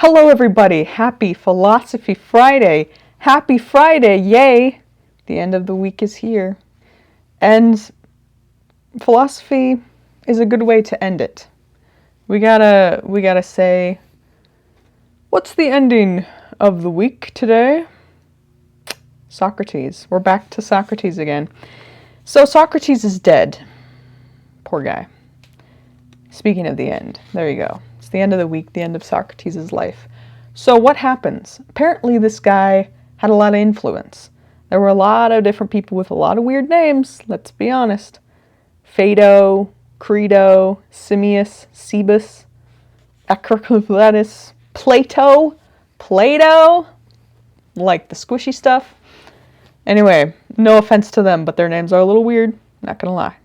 Hello everybody, happy Philosophy Friday. Happy Friday, yay! The end of the week is here. And philosophy is a good way to end it. We gotta say, what's the ending of the week today? Socrates. We're back to Socrates again. So Socrates is dead. Poor guy. Speaking of the end, there you go. It's the end of the week, the end of Socrates' life. So what happens? Apparently this guy had a lot of influence. There were a lot of different people with a lot of weird names, let's be honest. Phaedo, Credo, Simmias, Cebus, Acrocletus, Plato, like the squishy stuff. Anyway, no offense to them, but their names are a little weird, not gonna lie.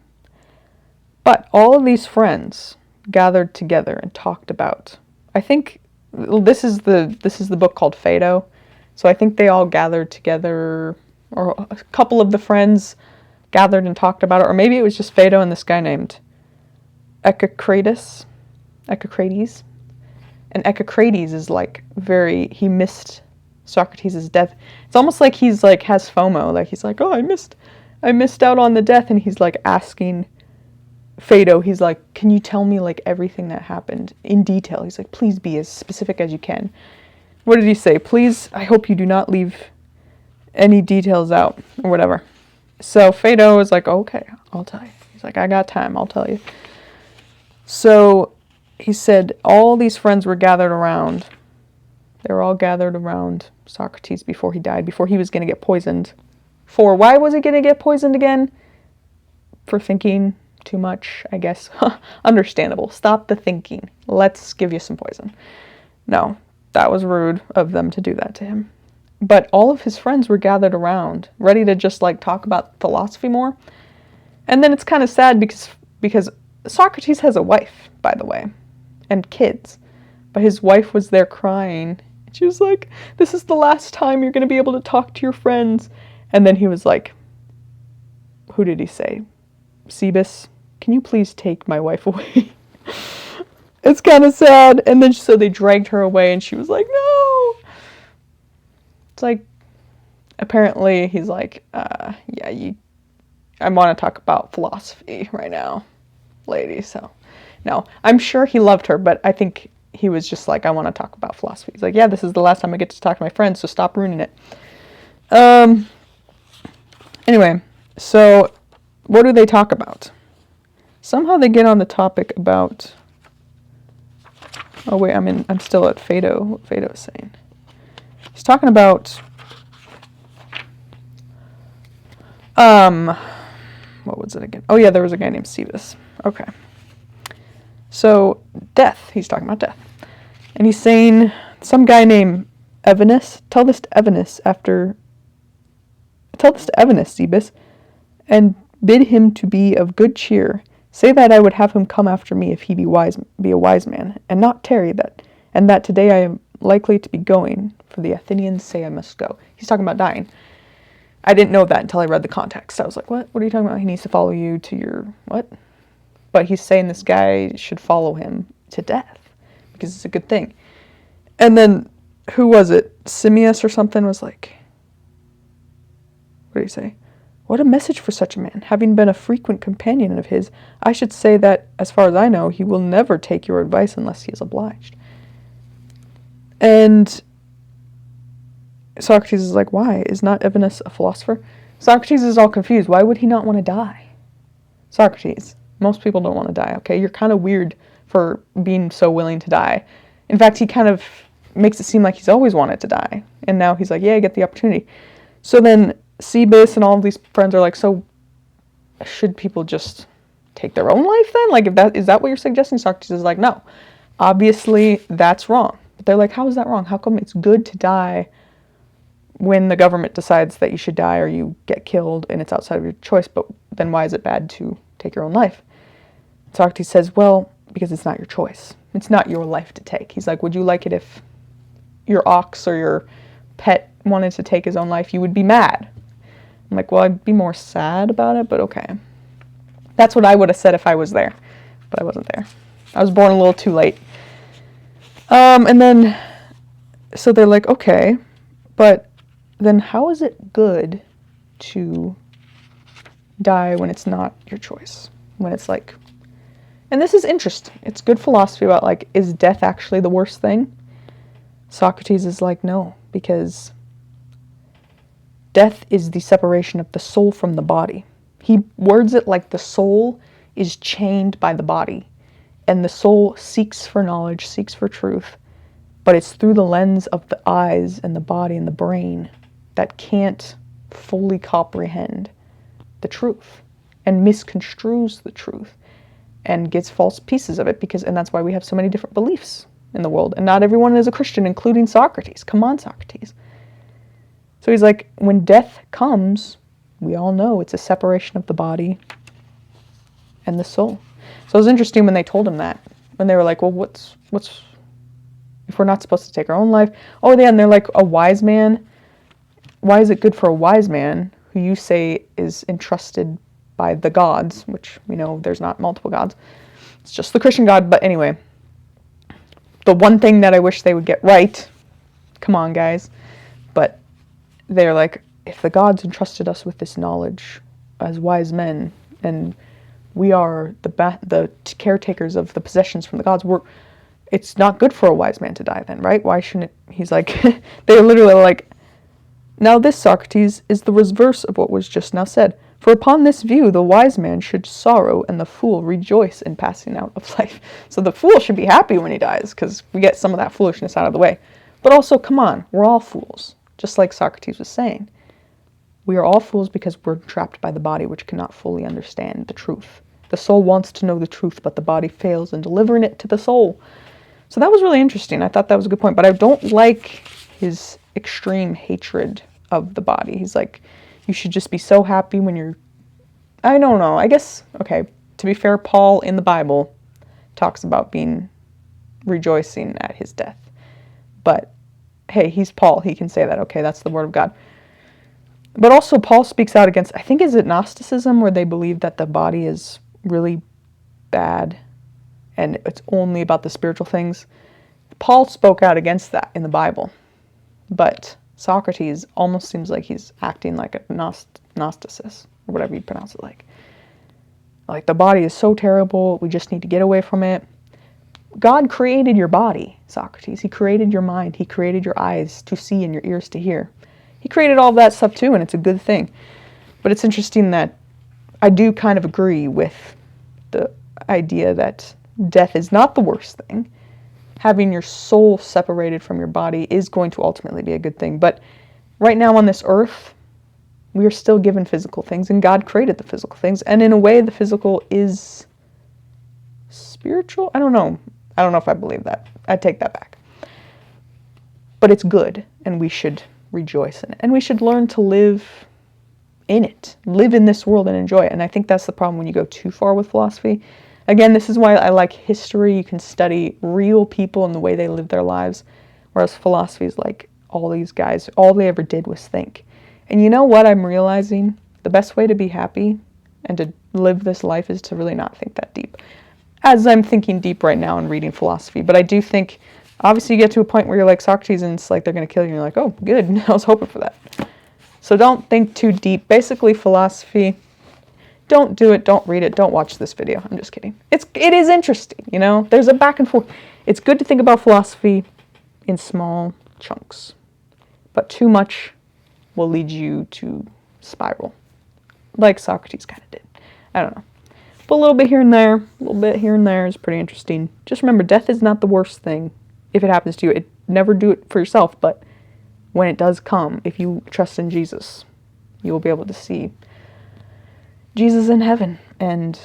But all of these friends gathered together and talked about, I think this is the book called Phaedo, so I think they all gathered together, or a couple of the friends gathered and talked about it, or maybe it was just Phaedo and this guy named Echecrates, and Echecrates is like he missed Socrates' death. It's almost like he's like has FOMO, like he's like, oh, I missed out on the death, and he's like asking Phaedo, he's like, can you tell me like everything that happened in detail? He's like, please be as specific as you can. What did he say? Please, I hope you do not leave any details out, or whatever. So Phaedo was like, okay, I'll tell you. He's like, I got time, I'll tell you. So he said all these friends were gathered around. They were all gathered around Socrates before he died, before he was going to get poisoned. Why was he going to get poisoned again? For thinking too much, I guess. Understandable. Stop the thinking. Let's give you some poison. No, that was rude of them to do that to him. But all of his friends were gathered around, ready to just like talk about philosophy more. And then it's kind of sad because Socrates has a wife, by the way, and kids. But his wife was there crying. She was like, this is the last time you're going to be able to talk to your friends. And then he was like, who did he say? Cebus, can you please take my wife away? It's kind of sad. And then so they dragged her away and she was like, no. It's like, apparently he's like, I want to talk about philosophy right now, lady. So, no, I'm sure he loved her, but I think he was just like, I want to talk about philosophy. He's like, yeah, this is the last time I get to talk to my friends, so stop ruining it. Anyway, so what do they talk about? Somehow they get on the topic about, oh wait, I'm still at Phaedo, what Phaedo is saying. He's talking about, what was it again? Oh yeah, there was a guy named Cebus. Okay. So, death, he's talking about death. And he's saying, some guy named Evenus, tell this to Evenus, Cebus, and bid him to be of good cheer. Say that I would have him come after me if he be a wise man, and not tarry and that today I am likely to be going, for the Athenians say I must go. He's talking about dying. I didn't know that until I read the context. I was like, what? What are you talking about? He needs to follow you to your, what? But he's saying this guy should follow him to death, because it's a good thing. And then, who was it? Simmias or something was like, what did he say? What a message for such a man. Having been a frequent companion of his, I should say that, as far as I know, he will never take your advice unless he is obliged. And Socrates is like, why? Is not Evenus a philosopher? Socrates is all confused. Why would he not want to die? Socrates, most people don't want to die, okay? You're kind of weird for being so willing to die. In fact, he kind of makes it seem like he's always wanted to die. And now he's like, yeah, I get the opportunity. So then Cebus and all of these friends are like, so should people just take their own life then? Like, is that what you're suggesting? Socrates is like, no, obviously that's wrong. But they're like, how is that wrong? How come it's good to die when the government decides that you should die or you get killed and it's outside of your choice, but then why is it bad to take your own life? Socrates says, well, because it's not your choice. It's not your life to take. He's like, would you like it if your ox or your pet wanted to take his own life? You would be mad. I'm like, well, I'd be more sad about it, but okay. That's what I would have said if I was there, but I wasn't there. I was born a little too late. And then so they're like, okay, but then how is it good to die when it's not your choice? When it's like, and this is interesting. It's good philosophy about like, is death actually the worst thing? Socrates is like, no, because death is the separation of the soul from the body. He words it like the soul is chained by the body, and the soul seeks for knowledge, seeks for truth, but it's through the lens of the eyes and the body and the brain that can't fully comprehend the truth and misconstrues the truth and gets false pieces of it, and that's why we have so many different beliefs in the world, and not everyone is a Christian, including Socrates. Come on, Socrates. So he's like, when death comes, we all know it's a separation of the body and the soul. So it was interesting when they told him that, when they were like, well, what's if we're not supposed to take our own life? Oh yeah, and they're like, a wise man, why is it good for a wise man who you say is entrusted by the gods, which we know there's not multiple gods, it's just the Christian God. But anyway, the one thing that I wish they would get right, come on guys, but they're like, if the gods entrusted us with this knowledge as wise men, and we are the caretakers of the possessions from the gods, it's not good for a wise man to die then, right? Why shouldn't it? He's like, they're literally like, now this, Socrates, is the reverse of what was just now said. For upon this view, the wise man should sorrow and the fool rejoice in passing out of life. So the fool should be happy when he dies, because we get some of that foolishness out of the way. But also, come on, we're all fools. Just like Socrates was saying. We are all fools because we're trapped by the body, which cannot fully understand the truth. The soul wants to know the truth, but the body fails in delivering it to the soul. So that was really interesting. I thought that was a good point. But I don't like his extreme hatred of the body. He's like, you should just be so happy when you're... I don't know. I guess, okay, to be fair, Paul in the Bible talks about being rejoicing at his death. But, hey, he's Paul. He can say that. Okay, that's the word of God. But also Paul speaks out against, I think, is it Gnosticism, where they believe that the body is really bad and it's only about the spiritual things. Paul spoke out against that in the Bible. But Socrates almost seems like he's acting like a Gnosticist, or whatever you pronounce it like. Like, the body is so terrible, we just need to get away from it. God created your body, Socrates. He created your mind. He created your eyes to see and your ears to hear. He created all that stuff too, and it's a good thing. But it's interesting that I do kind of agree with the idea that death is not the worst thing. Having your soul separated from your body is going to ultimately be a good thing. But right now on this earth, we are still given physical things, and God created the physical things. And in a way, the physical is spiritual? I don't know. I don't know if I believe that. I take that back. But it's good, and we should rejoice in it. And we should learn to live in it. Live in this world and enjoy it. And I think that's the problem when you go too far with philosophy. Again, this is why I like history. You can study real people and the way they live their lives. Whereas philosophy is like, all these guys, all they ever did was think. And you know what I'm realizing? The best way to be happy and to live this life is to really not think that deep. As I'm thinking deep right now and reading philosophy. But I do think, obviously you get to a point where you're like Socrates and it's like they're going to kill you and you're like, oh, good, I was hoping for that. So don't think too deep. Basically, philosophy, don't do it, don't read it, don't watch this video. I'm just kidding. It is interesting, you know? There's a back and forth. It's good to think about philosophy in small chunks. But too much will lead you to spiral. Like Socrates kind of did. I don't know. But a little bit here and there, a little bit here and there is pretty interesting. Just remember, death is not the worst thing if it happens to you. Never do it for yourself, but when it does come, if you trust in Jesus, you will be able to see Jesus in heaven. And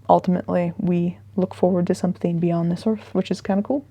ultimately, we look forward to something beyond this earth, which is kind of cool.